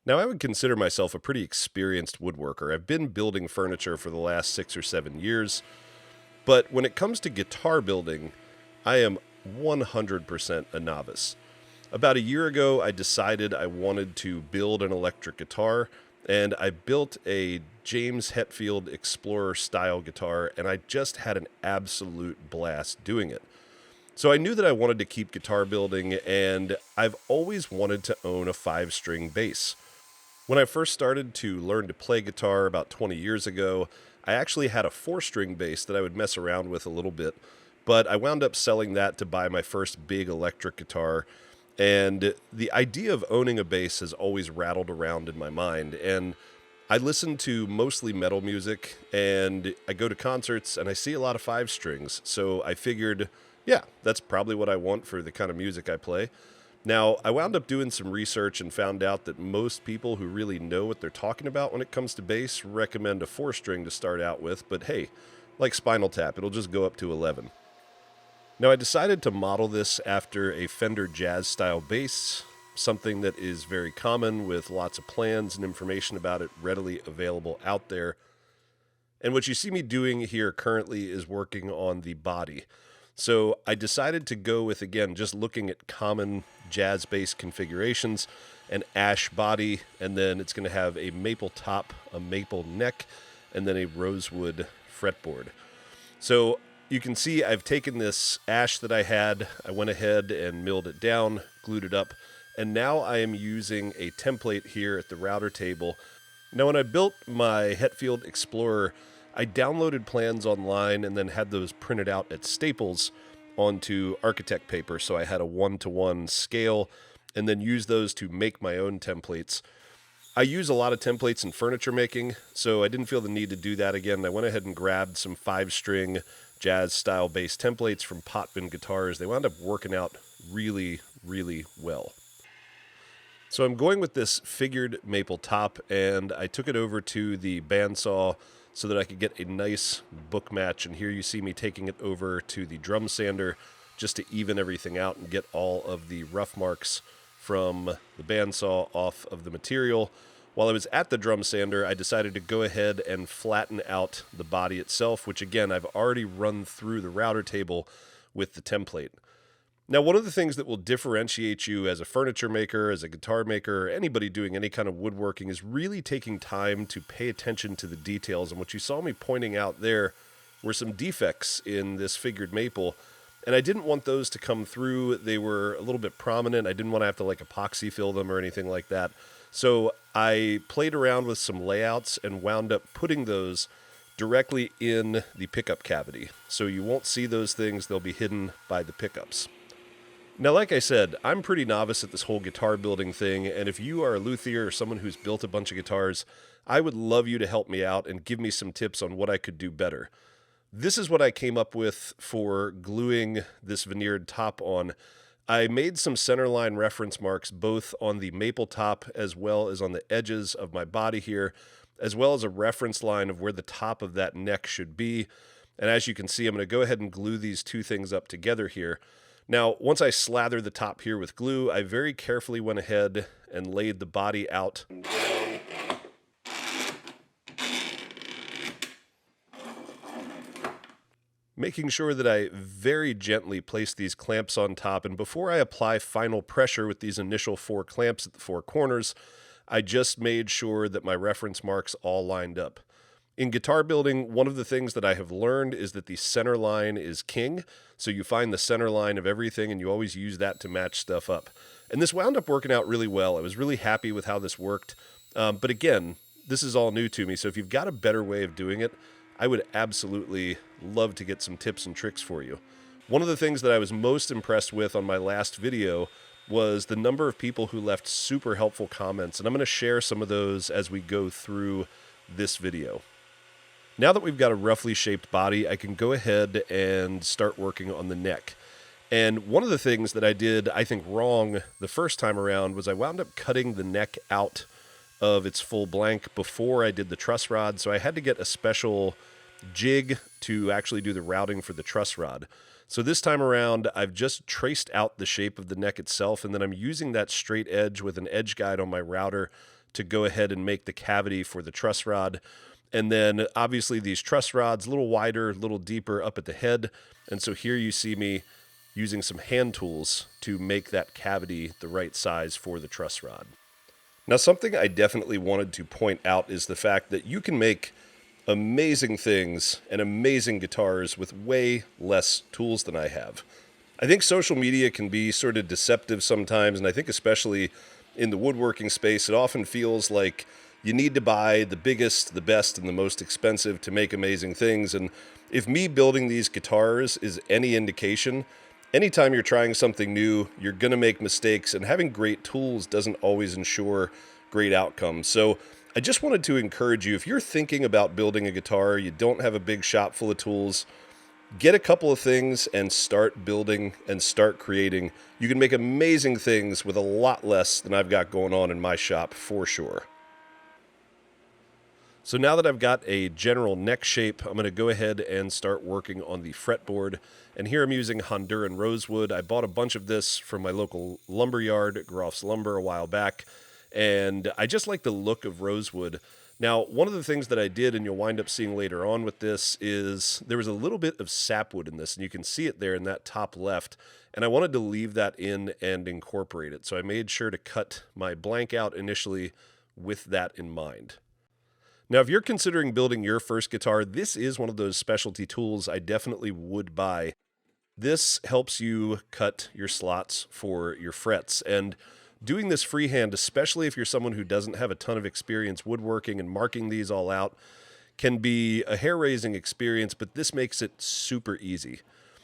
Now, I would consider myself a pretty experienced woodworker. I've been building furniture for the last 6 or 7 years, but when it comes to guitar building, I am 100% a novice. About a year ago, I decided I wanted to build an electric guitar, and I built a James Hetfield Explorer style guitar, and I just had an absolute blast doing it. So I knew that I wanted to keep guitar building, and I've always wanted to own a 5-string bass. When I first started to learn to play guitar about 20 years ago, I actually had a 4-string bass that I would mess around with a little bit, but I wound up selling that to buy my first big electric guitar. And the idea of owning a bass has always rattled around in my mind. And I listen to mostly metal music, and I go to concerts, and I see a lot of 5 strings. So I figured, yeah, that's probably what I want for the kind of music I play. Now, I wound up doing some research and found out that most people who really know what they're talking about when it comes to bass recommend a 4-string to start out with, but hey, like Spinal Tap, it'll just go up to 11. Now, I decided to model this after a Fender Jazz-style bass, something that is very common with lots of plans and information about it readily available out there. And what you see me doing here currently is working on the body. So I decided to go with, again, just looking at common jazz bass configurations, an ash body, and then it's going to have a maple top, a maple neck, and then a rosewood fretboard. So you can see I've taken this ash that I had, I went ahead and milled it down, glued it up, and now I am using a template here at the router table. Now, when I built my Hetfield Explorer, I downloaded plans online and then had those printed out at Staples onto architect paper, so I had a 1-to-1 scale, and then used those to make my own templates. I use a lot of templates in furniture making, so I didn't feel the need to do that again. I went ahead and grabbed some 5-string jazz-style bass templates from Potbin Guitars. They wound up working out really, really well. So I'm going with this figured maple top, and I took it over to the bandsaw so that I could get a nice book match. And here you see me taking it over to the drum sander just to even everything out and get all of the rough marks from the bandsaw off of the material. While I was at the drum sander, I decided to go ahead and flatten out the body itself, which again, I've already run through the router table with the template. Now, one of the things that will differentiate you as a furniture maker, as a guitar maker, anybody doing any kind of woodworking is really taking time to pay attention to the details. And what you saw me pointing out there were some defects in this figured maple, and I didn't want those to come through. They were a little bit prominent. I didn't want to have to like epoxy fill them or anything like that. So I played around with some layouts and wound up putting those directly in the pickup cavity. So you won't see those things. They'll be hidden by the pickups. Now, like I said, I'm pretty novice at this whole guitar building thing, and if you are a luthier or someone who's built a bunch of guitars, I would love you to help me out and give me some tips on what I could do better. This is what I came up with for gluing this veneered top on. I made some centerline reference marks both on the maple top as well as on the edges of my body here, as well as a reference line of where the top of that neck should be. And as you can see, I'm going to go ahead and glue these two things up together here. Now, once I slathered the top here with glue, I very carefully went ahead and laid the body out, making sure that I very gently place these clamps on top. And before I apply final pressure with these initial 4 clamps at the 4 corners, I just made sure that my reference marks all lined up. In guitar building, one of the things that I have learned is that the center line is king. So you find the center line of everything and you always use that to match stuff up. And this wound up working out really well. I was really happy with how this worked. But again, this is all new to me. So if you've got a better way of doing it, I would absolutely love to get some tips and tricks for you. One of the things that I was most impressed with on my last video was the number of people who left super helpful comments. And I'm going to share some of those as we go through this video. Now that we've got a roughly shaped body, I can go ahead and start working on the neck. And one of the things that I did, I think, wrong the first time around was I wound up cutting the neck out of its full blank before I did the truss rod. So I had to get a special jig to actually do the routing for the truss rod. So this time around, I've just traced out the shape of the neck itself, and then I'm using that straight edge with an edge guide on my router to go ahead and make the cavity for the truss rod. And then obviously these truss rods, a little wider, a little deeper up at the head. And so here you see me using some hand tools to make that cavity the right size for the truss rod. Now, something I definitely wanted to point out is the fact that you can make amazing things and amazing guitars with way less tools than I have. I think social media can be sort of deceptive sometimes, and I think especially in the woodworking space, it often feels like you need to buy the biggest, the best, and the most expensive to make amazing things. And if me building these guitars is any indication, anytime you're trying something new, you're going to make mistakes, and having great tools doesn't always ensure great outcomes. So I just wanted to encourage you, if you're thinking about building a guitar, you don't have a big shop full of tools, get a couple of things and start building and start creating. You can make amazing things with a lot less than I've got going on in my shop, for sure. So now that I've got a general neck shape, I'm going to go ahead and start working on the fretboard. And here I'm using Honduran rosewood. I bought a bunch of this from my local lumber yard, Groff's Lumber, a while back. And I just like the look of rosewood. Now, one of the things that I did, and you'll wind up seeing later on with this, is there was a little bit of sapwood in this, and you can see it there in that top left. And I wanted to leave that in and incorporate it. So I made sure to cut my blank out initially with that in mind. Now, if you're considering building your first guitar, this is one of those specialty tools I definitely would buy. This helps you cut your slots for your frets, and doing this freehand, especially if you're someone who doesn't have a ton of experience woodworking and marking these all out, can be a hair-raising experience, but this makes it super easy.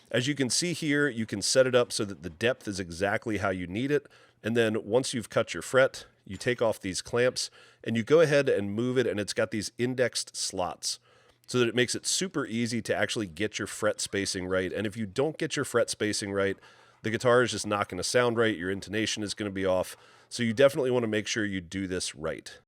As you can see here, you can set it up so that the depth is exactly how you need it, and then once you've cut your fret, you take off these clamps, and you go ahead and move it, and it's got these indexed slots so that it makes it super easy to actually get your fret spacing right. And if you don't get your fret spacing right, the guitar is just not going to sound right, your intonation is going to be off, so you definitely want to make sure you do this right.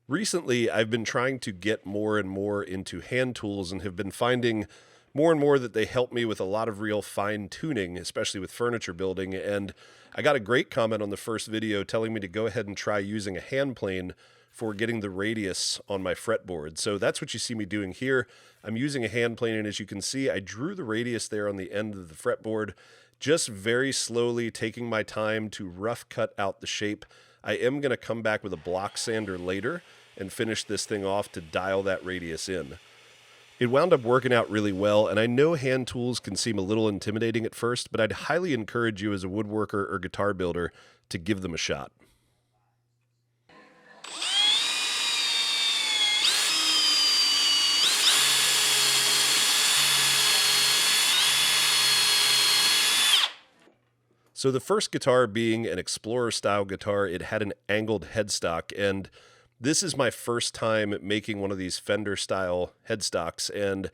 Recently, I've been trying to get more and more into hand tools and have been finding more and more that they help me with a lot of real fine tuning, especially with furniture building. And I got a great comment on the first video telling me to go ahead and try using a hand plane for getting the radius on my fretboard. So that's what you see me doing here. I'm using a hand plane, and as you can see, I drew the radius there on the end of the fretboard, just very slowly taking my time to rough cut out the shape. I am going to come back with a block sander later and finish this thing off to dial that radius in. It wound up working out really well, and I know hand tools can seem a little intimidating at first, but I'd highly encourage you as a woodworker or guitar builder to give them a shot. So the first guitar being an Explorer style guitar, it had an angled headstock, and this is my first time making one of these Fender style headstocks, and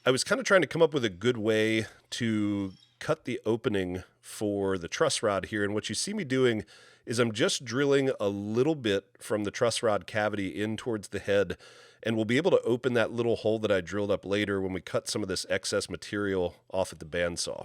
I was kind of trying to come up with a good way to cut the opening for the truss rod here. And what you see me doing is I'm just drilling a little bit from the truss rod cavity in towards the head, and we'll be able to open that little hole that I drilled up later when we cut some of this excess material off at the bandsaw.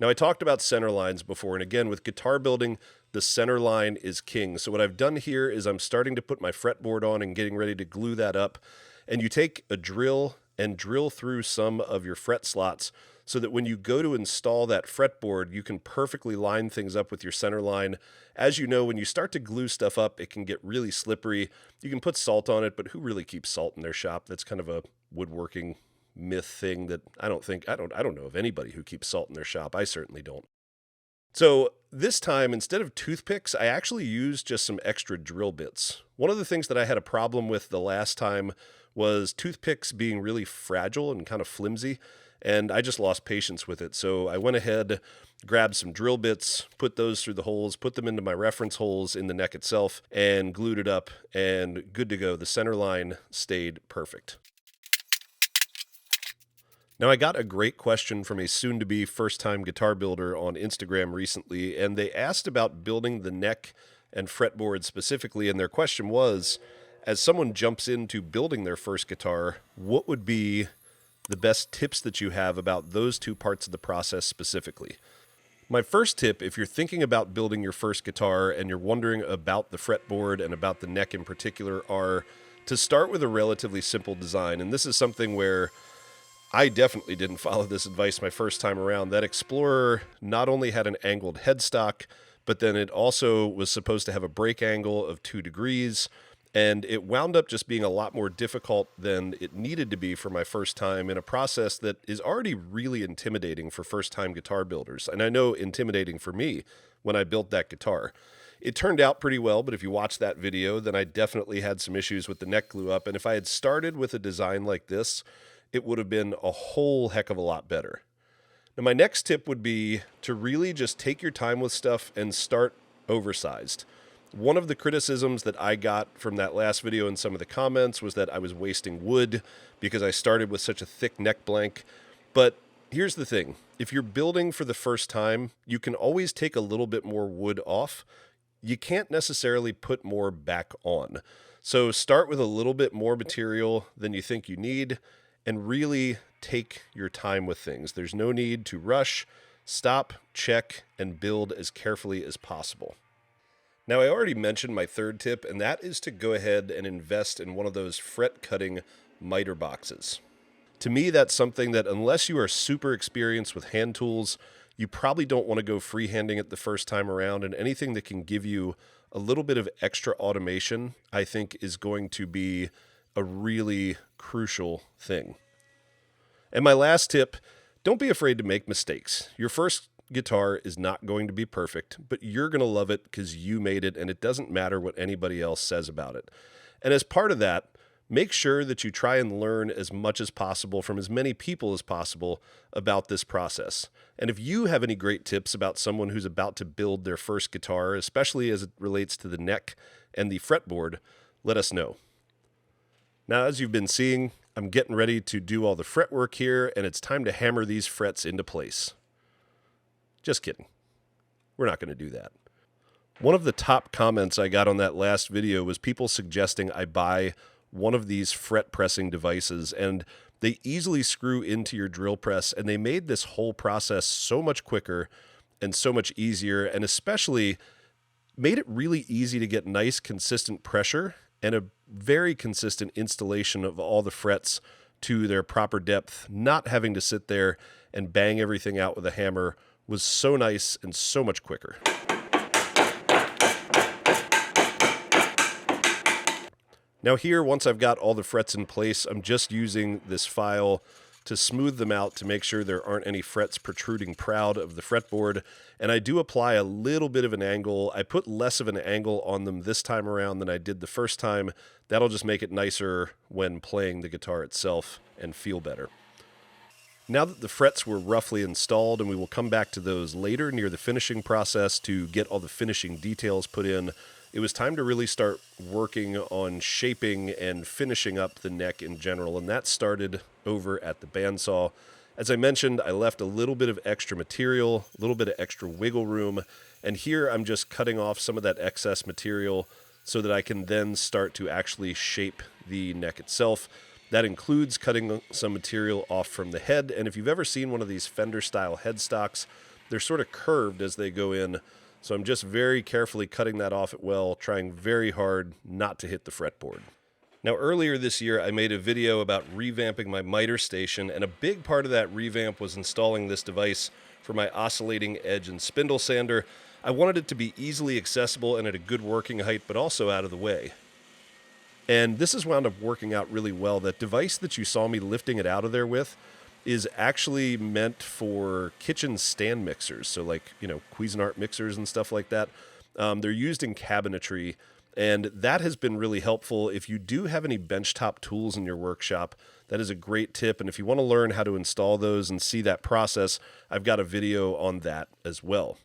Now, I talked about center lines before, and again, with guitar building, the center line is king. So what I've done here is I'm starting to put my fretboard on and getting ready to glue that up. And you take a drill and drill through some of your fret slots so that when you go to install that fretboard, you can perfectly line things up with your center line. As you know, when you start to glue stuff up, it can get really slippery. You can put salt on it, but who really keeps salt in their shop? That's kind of a woodworking myth thing that I don't know of anybody who keeps salt in their shop. I certainly don't. So this time, instead of toothpicks, I actually used just some extra drill bits. One of the things that I had a problem with the last time was toothpicks being really fragile and kind of flimsy, and I just lost patience with it. So I went ahead, grabbed some drill bits, put those through the holes, put them into my reference holes in the neck itself, and glued it up, and good to go. The center line stayed perfect. Now, I got a great question from a soon-to-be first-time guitar builder on Instagram recently, and they asked about building the neck and fretboard specifically, and their question was, as someone jumps into building their first guitar, what would be the best tips that you have about those two parts of the process specifically? My first tip, if you're thinking about building your first guitar and you're wondering about the fretboard and about the neck in particular, are to start with a relatively simple design. And this is something where I definitely didn't follow this advice my first time around. That Explorer not only had an angled headstock, but then it also was supposed to have a break angle of 2 degrees, and it wound up just being a lot more difficult than it needed to be for my first time in a process that is already really intimidating for first-time guitar builders. And I know intimidating for me when I built that guitar. It turned out pretty well, but if you watch that video, then I definitely had some issues with the neck glue up. And if I had started with a design like this, it would have been a whole heck of a lot better. Now, my next tip would be to really just take your time with stuff and start oversized. One of the criticisms that I got from that last video in some of the comments was that I was wasting wood because I started with such a thick neck blank. But here's the thing. If you're building for the first time, you can always take a little bit more wood off. You can't necessarily put more back on. So start with a little bit more material than you think you need and really take your time with things. There's no need to rush. Stop, check, and build as carefully as possible. Now, I already mentioned my third tip, and that is to go ahead and invest in one of those fret cutting miter boxes. To me, that's something that unless you are super experienced with hand tools, you probably don't want to go freehanding it the first time around, and anything that can give you a little bit of extra automation, I think, is going to be a really crucial thing. And my last tip, don't be afraid to make mistakes. Your first guitar is not going to be perfect, but you're going to love it because you made it, and it doesn't matter what anybody else says about it. And as part of that, make sure that you try and learn as much as possible from as many people as possible about this process. And if you have any great tips about someone who's about to build their first guitar, especially as it relates to the neck and the fretboard, let us know. Now, as you've been seeing, I'm getting ready to do all the fretwork here, and it's time to hammer these frets into place. Just kidding. We're not going to do that. One of the top comments I got on that last video was people suggesting I buy one of these fret pressing devices, and they easily screw into your drill press, and they made this whole process so much quicker and so much easier, and especially made it really easy to get nice, consistent pressure and a very consistent installation of all the frets to their proper depth. Not having to sit there and bang everything out with a hammer was so nice and so much quicker. Now here, once I've got all the frets in place, I'm just using this file to smooth them out to make sure there aren't any frets protruding proud of the fretboard. And I do apply a little bit of an angle. I put less of an angle on them this time around than I did the first time. That'll just make it nicer when playing the guitar itself and feel better. Now that the frets were roughly installed, and we will come back to those later near the finishing process to get all the finishing details put in, it was time to really start working on shaping and finishing up the neck in general, and that started over at the bandsaw. As I mentioned, I left a little bit of extra material, a little bit of extra wiggle room, and here I'm just cutting off some of that excess material so that I can then start to actually shape the neck itself. That includes cutting some material off from the head, and if you've ever seen one of these Fender-style headstocks, they're sort of curved as they go in, so I'm just very carefully cutting that off at well, trying very hard not to hit the fretboard. Now, earlier this year, I made a video about revamping my miter station, and a big part of that revamp was installing this device for my oscillating edge and spindle sander. I wanted it to be easily accessible and at a good working height, but also out of the way. And this has wound up working out really well. That device that you saw me lifting it out of there with is actually meant for kitchen stand mixers. So like, Cuisinart mixers and stuff like that. They're used in cabinetry, and that has been really helpful. If you do have any benchtop tools in your workshop, that is a great tip. And if you want to learn how to install those and see that process, I've got a video on that as well.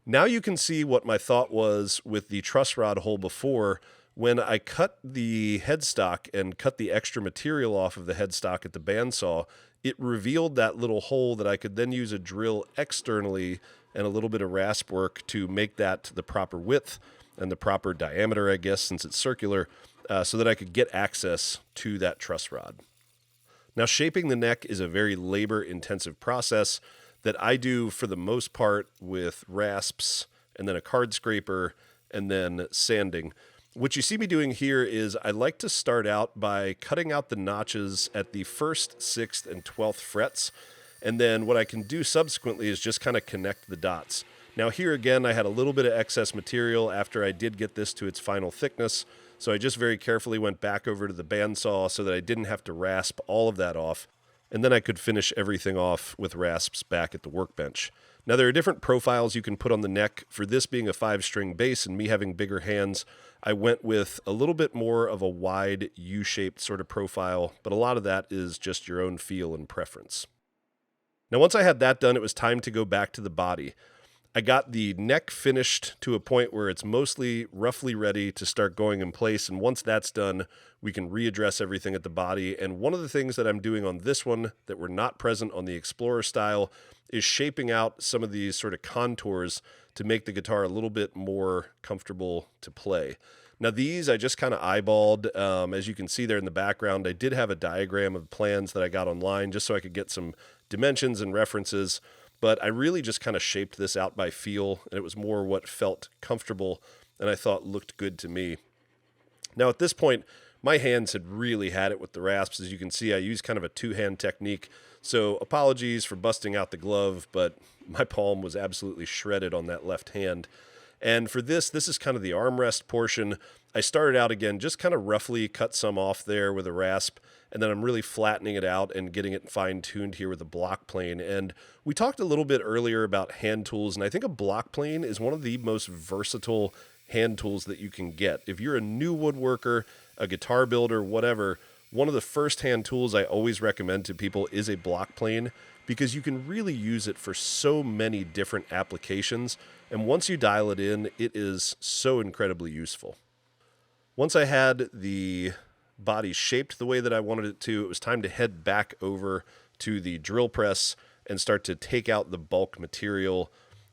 Now you can see what my thought was with the truss rod hole before. When I cut the headstock and cut the extra material off of the headstock at the bandsaw, it revealed that little hole that I could then use a drill externally and a little bit of rasp work to make that the proper width and the proper diameter, I guess, since it's circular, so that I could get access to that truss rod. Now, shaping the neck is a very labor-intensive process. that I do for the most part with rasps and then a card scraper and then sanding. What you see me doing here is I like to start out by cutting out the notches at the 1st, 6th, and 12th frets. And then what I can do subsequently is just kind of connect the dots. Now here again, I had a little bit of excess material after I did get this to its final thickness. So I just very carefully went back over to the bandsaw so that I didn't have to rasp all of that off. And then I could finish everything off with rasps back at the workbench. Now there are different profiles you can put on the neck. For this being a 5-string bass and me having bigger hands, I went with a little bit more of a wide U-shaped sort of profile, but a lot of that is just your own feel and preference. Now once I had that done, it was time to go back to the body. I got the neck finished to a point where it's mostly roughly ready to start going in place, and once that's done, we can readdress everything at the body. And one of the things that I'm doing on this one that were not present on the Explorer style is shaping out some of these sort of contours to make the guitar a little bit more comfortable to play. Now these I just kind of eyeballed. As you can see there in the background, I did have a diagram of plans that I got online just so I could get some dimensions and references, but I really just kind of shaped this out by feel, and it was more what felt comfortable and I thought looked good to me. Now at this point, my hands had really had it with the rasps. As you can see, I used kind of a 2-hand technique, so apologies for busting out the glove, but my palm was absolutely shredded on that left hand. And for this is kind of the armrest portion. I started out again, just kind of roughly cut some off there with a rasp, and then I'm really flattening it out and getting it fine-tuned here with a block plane. And we talked a little bit earlier about hand tools, and I think a block plane is one of the most versatile hand tools that you can get. If you're a new woodworker, a guitar builder, whatever, one of the first hand tools I always recommend to people is a block plane, because you can really use it for so many different applications. And once you dial it in, it is so incredibly useful. Once I had the body shaped the way that I wanted it to, it was time to head back over to the drill press and start to take out the bulk material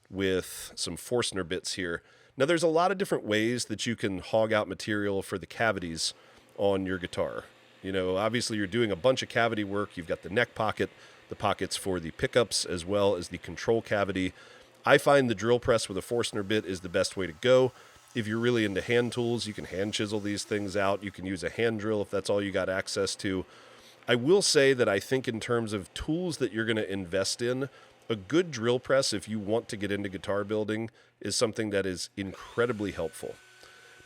with some Forstner bits here. Now there's a lot of different ways that you can hog out material for the cavities on your guitar. You know, obviously you're doing a bunch of cavity work. You've got the neck pocket, the pockets for the pickups, as well as the control cavity. I find the drill press with a Forstner bit is the best way to go. If you're really into hand tools, you can hand chisel these things out. You can use a hand drill if that's all you got access to. I will say that I think in terms of tools that you're going to invest in, a good drill press, if you want to get into guitar building, is something that is incredibly helpful.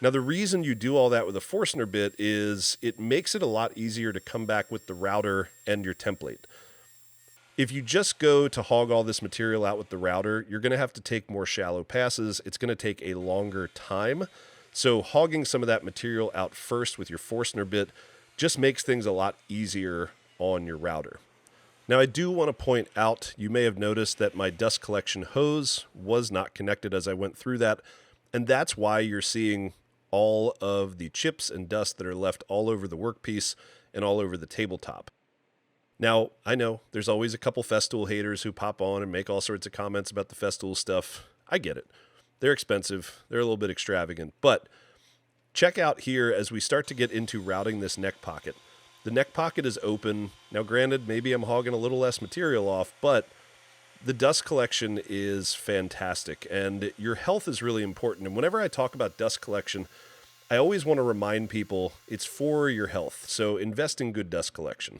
Now, the reason you do all that with a Forstner bit is it makes it a lot easier to come back with the router and your template. If you just go to hog all this material out with the router, you're going to have to take more shallow passes. It's going to take a longer time. So hogging some of that material out first with your Forstner bit just makes things a lot easier on your router. Now, I do want to point out, you may have noticed that my dust collection hose was not connected as I went through that, and that's why you're seeing all of the chips and dust that are left all over the workpiece and all over the tabletop. Now, I know there's always a couple Festool haters who pop on and make all sorts of comments about the Festool stuff. I get it. They're expensive. They're a little bit extravagant. But check out here as we start to get into routing this neck pocket. The neck pocket is open. Now, granted, maybe I'm hogging a little less material off, but the dust collection is fantastic, and your health is really important. And whenever I talk about dust collection, I always want to remind people it's for your health. So invest in good dust collection.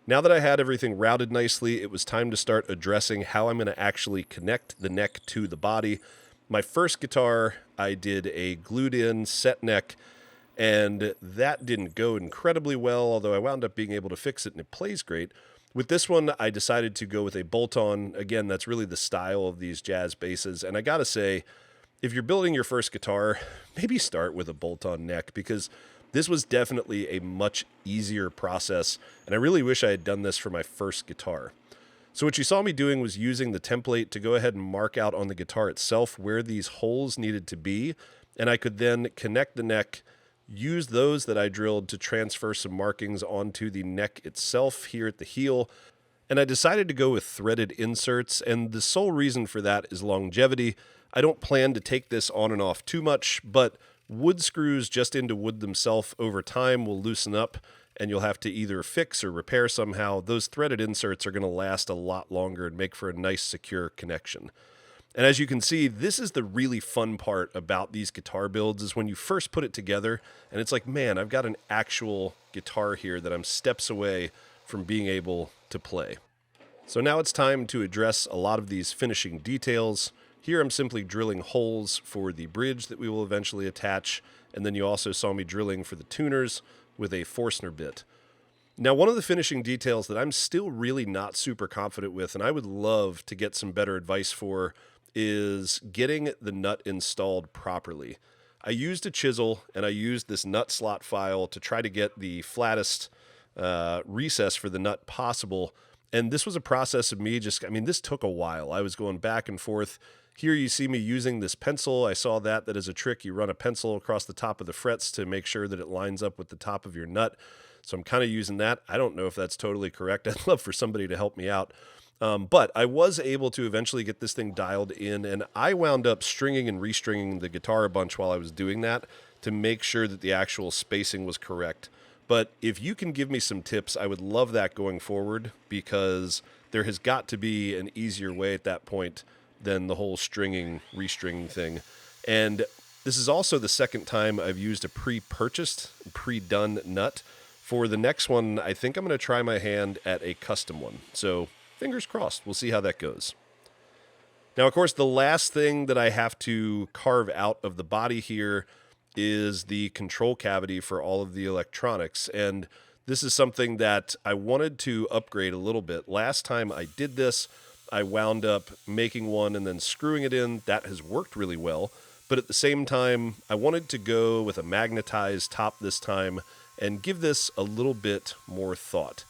Now that I had everything routed nicely, it was time to start addressing how I'm going to actually connect the neck to the body. My first guitar, I did a glued-in set neck, and that didn't go incredibly well, although I wound up being able to fix it, and it plays great. With this one, I decided to go with a bolt-on. Again, that's really the style of these jazz basses, and I gotta say, if you're building your first guitar, maybe start with a bolt-on neck, because this was definitely a much easier process, and I really wish I had done this for my first guitar. So what you saw me doing was using the template to go ahead and mark out on the guitar itself where these holes needed to be, and I could then connect the neck, use those that I drilled to transfer some markings onto the neck itself here at the heel, and I decided to go with threaded inserts, and the sole reason for that is longevity. I don't plan to take this on and off too much, but Wood screws just into wood themselves over time will loosen up, and you'll have to either fix or repair somehow. Those threaded inserts are going to last a lot longer and make for a nice secure connection. And as you can see, this is the really fun part about these guitar builds, is when you first put it together and it's like, man, I've got an actual guitar here that I'm steps away from being able to play. So now it's time to address a lot of these finishing details. Here I'm simply drilling holes for the bridge that we will eventually attach, and then you also saw me drilling for the tuners with a Forstner bit. Now, one of the finishing details that I'm still really not super confident with, and I would love to get some better advice for, is getting the nut installed properly. I used a chisel and I used this nut slot file to try to get the flattest recess for the nut possible. And this was a process of me this took a while. I was going back and forth. Here you see me using this pencil. I saw that as a trick. You run a pencil across the top of the frets to make sure that it lines up with the top of your nut. So I'm kind of using that. I don't know if that's totally correct. I'd love for somebody to help me out. But I was able to eventually get this thing dialed in, and I wound up stringing and restringing the guitar a bunch while I was doing that to make sure that the actual spacing was correct. But if you can give me some tips, I would love that going forward, because there has got to be an easier way at that point than the whole stringing, restringing thing. And this is also the second time I've used a pre-purchased, pre-done nut. For the next one, I think I'm going to try my hand at a custom one. So fingers crossed. We'll see how that goes. Now, of course, the last thing that I have to carve out of the body here is the control cavity for all of the electronics. And this is something that I wanted to upgrade a little bit. Last time I did this, I wound up making one and then screwing it in. That has worked really well. But at the same time, I wanted to go with a magnetized top this time and give this a little bit more thought.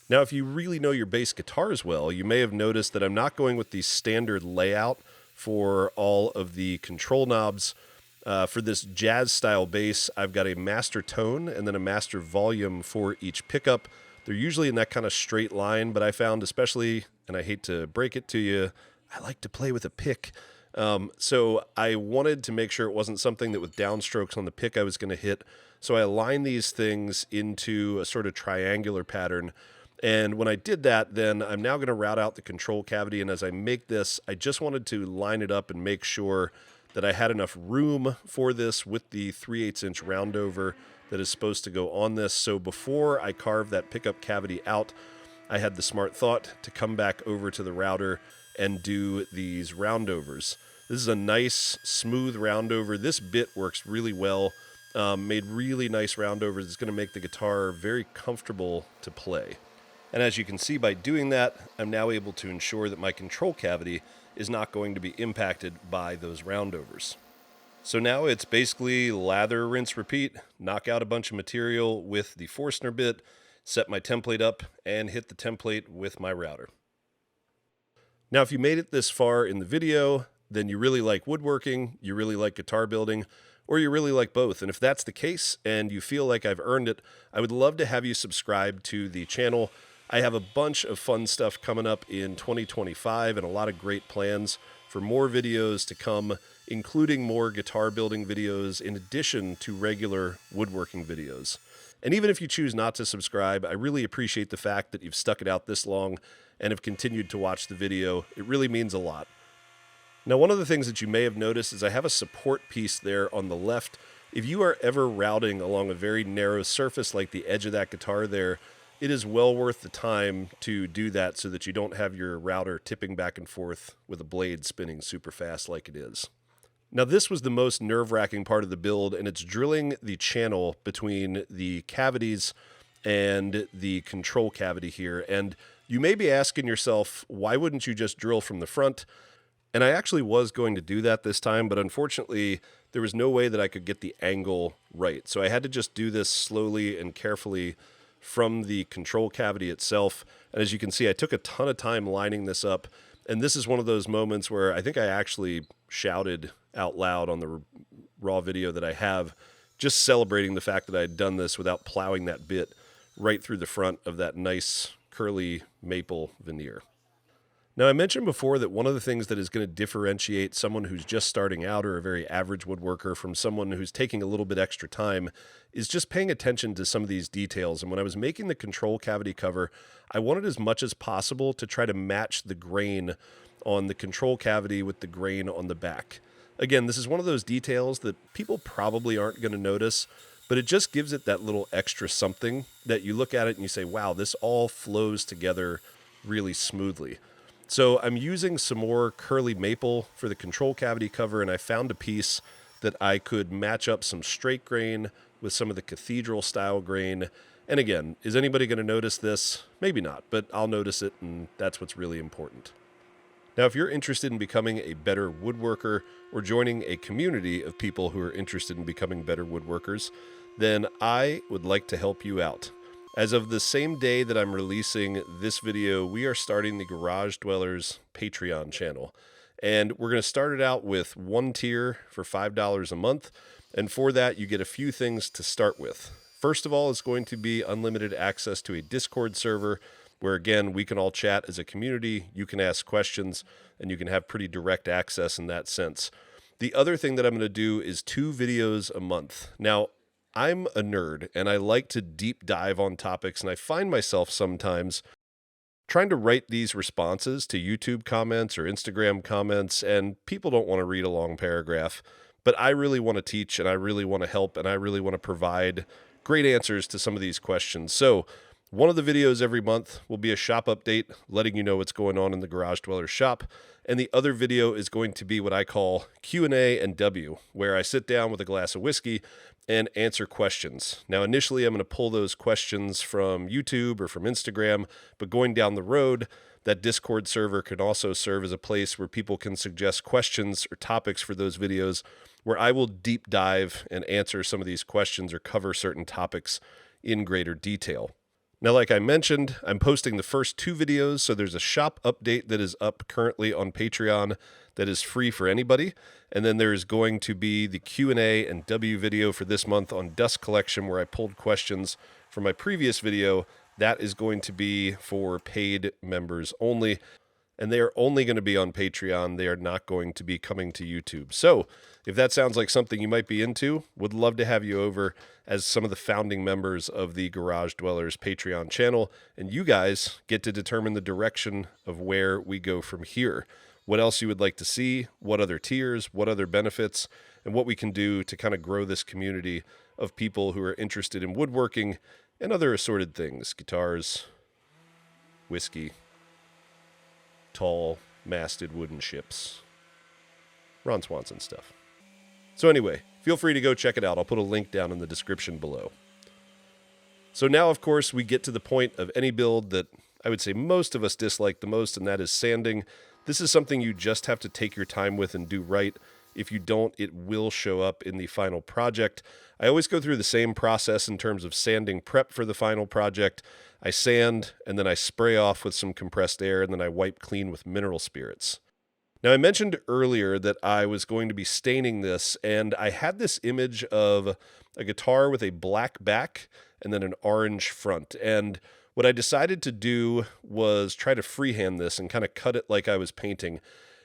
Now, if you really know your bass guitars well, you may have noticed that I'm not going with the standard layout for all of the control knobs. For this jazz-style bass, I've got a master tone and then a master volume for each pickup. They're usually in that kind of straight line, but I found especially, and I hate to break it to you, I like to play with a pick. So I wanted to make sure it wasn't something that with downstrokes on the pick I was going to hit. So I aligned these things into a sort of triangular pattern. And when I did that, then I'm now going to route out the control cavity. And as I make this, I just wanted to line it up and make sure that I had enough room for this with the 3/8 inch roundover that is supposed to go on this. So before I carve that pickup cavity out, I had the smart thought to come back over to the router and do these roundovers. This is a nice, smooth roundover. This bit works really well. Made really nice roundovers. It's going to make the guitar very comfortable to play. And as you can see by doing that, I'm now able to ensure that my control cavity is not going to be impacted by those roundovers. So now it's basically lather, rinse, repeat, knock out a bunch of material with the Forstner bit, set my template up, and hit the template with my router. Now, if you made it this far in the video, then you really like woodworking, you really like guitar building, or you really like both. And if that's the case and you feel like I've earned it, I would love to have you subscribe to the channel. I have a bunch of fun stuff coming up in 2025 and a lot of great plans for more videos to come, including more guitar building videos in addition to regular woodworking videos. And even if you choose not to subscribe, I really appreciate the fact that you've stuck it out this long and have continued to watch the video. It really means a lot. Now, one of the things that you may have noticed is I have a support piece there on the left. If you are ever routing along a very narrow surface like the edge of that guitar there, it is well worth the time to do that so that you don't have your router tipping back and forth with a blade spinning super fast like it is. Now, this was the most nerve-wracking part of the build, and it's drilling the channel between the cavities and the control cavity here. And you may be asking yourself, why wouldn't you just drill from the front? And I actually was going to do that this time, but unfortunately, there was no way that I could get the angle right. So I had to just do this slowly and carefully from the control cavity itself. And as you can see, I took a ton of time lining this up. And this is one of those moments where I think I actually shouted out loud on the raw video that I have, just celebrating the fact that I had done this without plowing that bit right through the front of that nice curly maple veneer. Now, I mentioned before that one of the things that is going to differentiate someone who's just starting out or a very average woodworker from someone who's taking a little bit extra time is just paying attention to some of these details. And when I was making the control cavity cover, I wanted as much as possible to try to match the grain on the control cavity with the grain on the back. Again, this is one of those details that people probably aren't going to notice, but it just gives it that little extra something that you look at it and you say, wow, this all flows together really smoothly. So I'm using some more curly maple for the control cavity cover, and I found a piece that I could match up some straight grain with some of the cathedral style grain. And again, is anybody going to notice this? Maybe not, but I'll notice it, and that's what's really important. Now, if you're interested in becoming a better woodworker or joining a community of people who are interested in becoming better woodworkers, then I would like to help you out. As of the same day that I'm releasing this video, we are starting the Garage Dwellers Patreon channel. And we're going to start it out with one tier for $5 a month. And for that, you get a few things to start with. First of all, it's going to be unlimited access to a Discord server where, again, we can all chat as a community. You can ask questions, and you can have pretty direct access in that sense. The other thing that I'm going to do is 2 videos a month. Now, I'm a nerd, and I like to deep dive on topics, and I find myself sometimes trying to write these responses to YouTube comments or Instagram comments, and people don't want to read a long paragraph, but I really want to teach, and I really want to help, and I really want to provide great answers to some of these questions. So one of the videos every month will be a shop update, letting you know what's going on in the Garage Dwellers shop. And the other video is going to be what I call Q&A and W, where I sit down with a glass of whiskey and answer questions. Now, initially, I'm going to pull those questions from YouTube or from Instagram, but going down the road, that Discord server can also serve as a place where people can suggest questions or topics for those videos, where I will deep dive and answer some of these questions or cover certain topics in greater detail. Now, like I mentioned, I'm posting the first 2 videos, so there's a shop update that is up currently on Patreon that is free for anybody, and then there's going to be the Q&A and W video for this month on dust collection, where I pulled questions from my previous video. That is going to be for paid members only, and they are only going to be on Patreon. They are not going to be coming to YouTube. So if that sounds like something you might be into, would love to have you over as some of the founding members of the Garage Dwellers Patreon channel, and you guys get to determine the direction of where we go from here. What else you would like to see, what other tiers, what other benefits, and what we can do to kind of grow this community of people who are interested in woodworking and other assorted things, guitars, whiskey, tall, masted wooden ships, Ron Swanson stuff. So anyway, feel free to go check it out. I'll put a link down in the description below. So now, of course, we get to the point of any build that I would say most of us dislike the most, and that is sanding. This is something you just have to take your time with and do right. If you don't, it will show up in the final project. I always go through the same process in terms of sanding prep for the final project. I sand, and then I spray off with some compressed air, and then I wipe clean with mineral spirits. Now, I mentioned earlier that I was going to be staining this, and I had this image of a guitar with a black back and then an orange front. And what I decided to do was try to freehand this and kind of cut it like I was painting.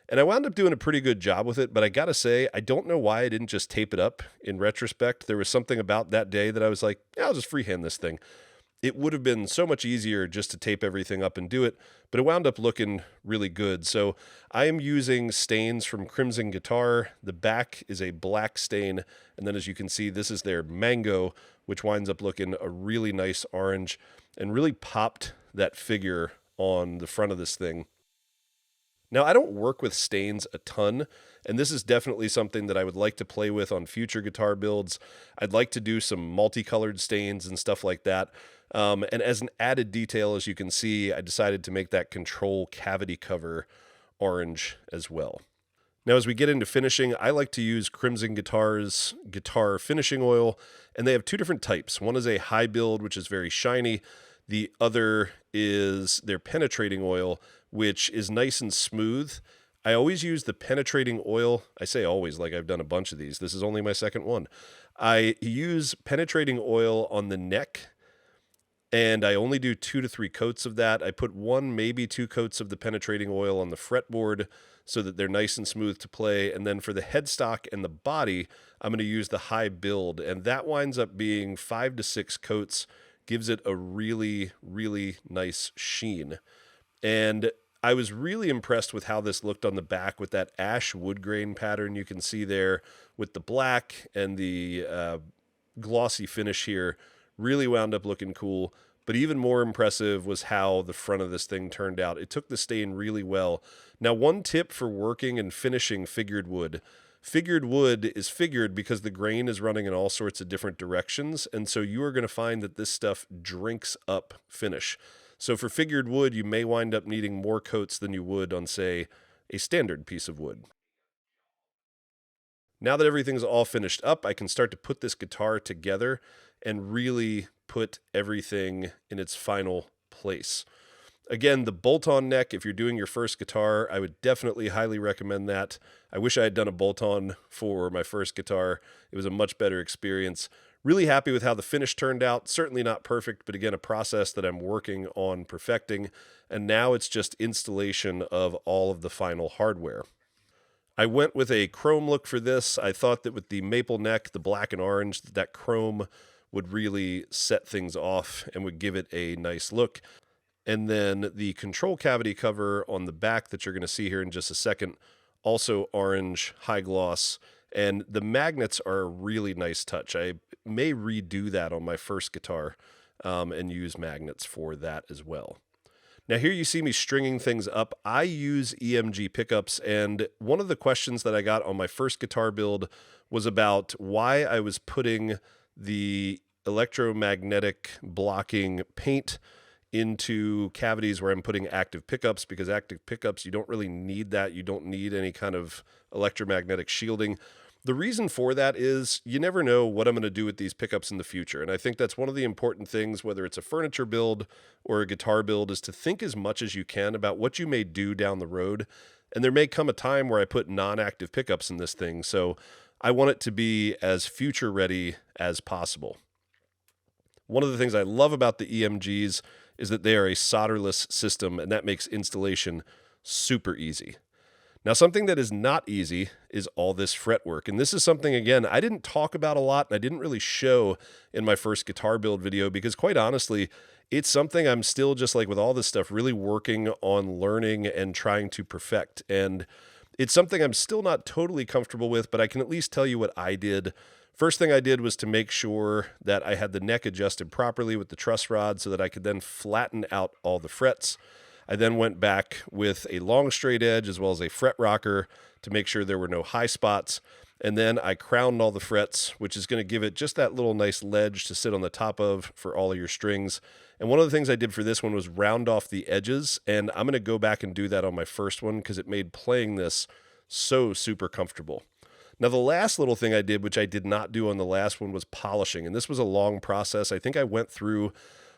And I wound up doing a pretty good job with it, but I gotta say, I don't know why I didn't just tape it up in retrospect. There was something about that day that I was like, yeah, I'll just freehand this thing. It would have been so much easier just to tape everything up and do it, but it wound up looking really good. So I am using stains from Crimson Guitar. The back is a black stain, and then as you can see, this is their Mango, which winds up looking a really nice orange and really popped that figure on the front of this thing. Now, I don't work with stains a ton, and this is definitely something that I would like to play with on future guitar builds. I'd like to do some multicolored stains and stuff like that. And as an added detail, as you can see, I decided to make that control cavity cover orange as well. Now, as we get into finishing, I like to use Crimson Guitar's guitar finishing oil, and they have 2 different types. One is a high build, which is very shiny. The other is their penetrating oil, which is nice and smooth. I always use the penetrating oil. I say always, like I've done a bunch of these. This is only my second one. I use penetrating oil on the neck, and I only do 2 to 3 coats of that. I put 1, maybe 2 coats of the penetrating oil on the fretboard so that they're nice and smooth to play. And then for the headstock and the body, I'm going to use the high build, and that winds up being 5 to 6 coats, gives it a really, really nice sheen. And I was really impressed with how this looked on the back with that ash wood grain pattern you can see there with the black and the glossy finish here. Really wound up looking cool. But even more impressive was how the front of this thing turned out. It took the stain really well. Now, one tip for working and finishing figured wood. Figured wood is figured because the grain is running in all sorts of different directions, and so you are going to find that this stuff drinks up finish. So for figured wood, you may wind up needing more coats than you would on, say, a standard piece of wood. Now that everything's all finished up, I can start to put this guitar together and really put everything in its final place. Again, the bolt-on neck, if you're doing your first guitar, I would definitely highly recommend that. I wish I had done a bolt-on for my first guitar. It was a much better experience. Really happy with how the finish turned out. Certainly not perfect, but again, a process that I'm working on perfecting. And now it's just installation of all of the final hardware. I went with a chrome look for this. I thought that with the maple neck, the black and orange, that chrome would really set things off and would give it a nice look. And then the control cavity cover on the back that you're going to see here in just a second, also orange, high gloss, and the magnets are a really nice touch. I may redo that on my first guitar and use magnets for that as well. Now here you see me stringing things up. I use EMG pickups, and one of the questions that I got on my first guitar build was about why I was putting the electromagnetic blocking paint into cavities where I'm putting active pickups, because active pickups, you don't really need that. You don't need any kind of electromagnetic shielding. The reason for that is you never know what I'm going to do with these pickups in the future. And I think that's one of the important things, whether it's a furniture build or a guitar build, is to think as much as you can about what you may do down the road. And there may come a time where I put non-active pickups in this thing. So I want it to be as future ready as possible. One of the things I love about the EMGs is that they are a solderless system, and that makes installation super easy. Now, something that is not easy is all this fretwork. And this is something, again, I didn't talk about a lot, and I didn't really show in my first guitar build video, because quite honestly, it's something I'm still, just like with all this stuff, really working on learning and trying to perfect. And it's something I'm still not totally comfortable with, but I can at least tell you what I did. First thing I did was to make sure that I had the neck adjusted properly with the truss rod so that I could then flatten out all the frets. I then went back with a long straight edge as well as a fret rocker to make sure there were no high spots. And then I crowned all the frets, which is going to give it just that little nice ledge to sit on the top of for all of your strings. And one of the things I did for this one was round off the edges, and I'm going to go back and do that on my first one because it made playing this so super comfortable. Now, the last little thing I did, which I did not do on the last one, was polishing. And this was a long process. I think I went through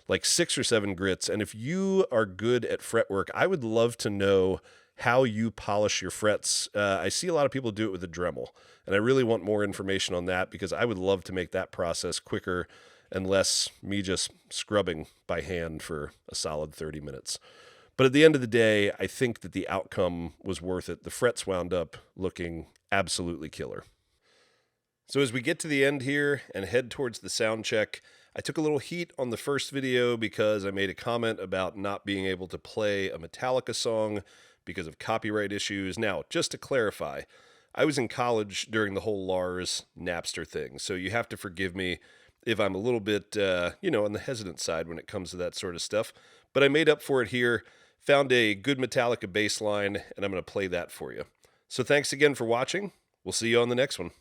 like 6 or 7 grits. And if you are good at fretwork, I would love to know how you polish your frets. I see a lot of people do it with a Dremel, and I really want more information on that because I would love to make that process quicker and less me just scrubbing by hand for a solid 30 minutes. But at the end of the day, I think that the outcome was worth it. The frets wound up looking absolutely killer. So as we get to the end here and head towards the sound check, I took a little heat on the first video because I made a comment about not being able to play a Metallica song because of copyright issues. Now, just to clarify, I was in college during the whole Lars Napster thing, so you have to forgive me if I'm a little bit, on the hesitant side when it comes to that sort of stuff. But I made up for it here, found a good Metallica bass line, and I'm going to play that for you. So thanks again for watching. We'll see you on the next one.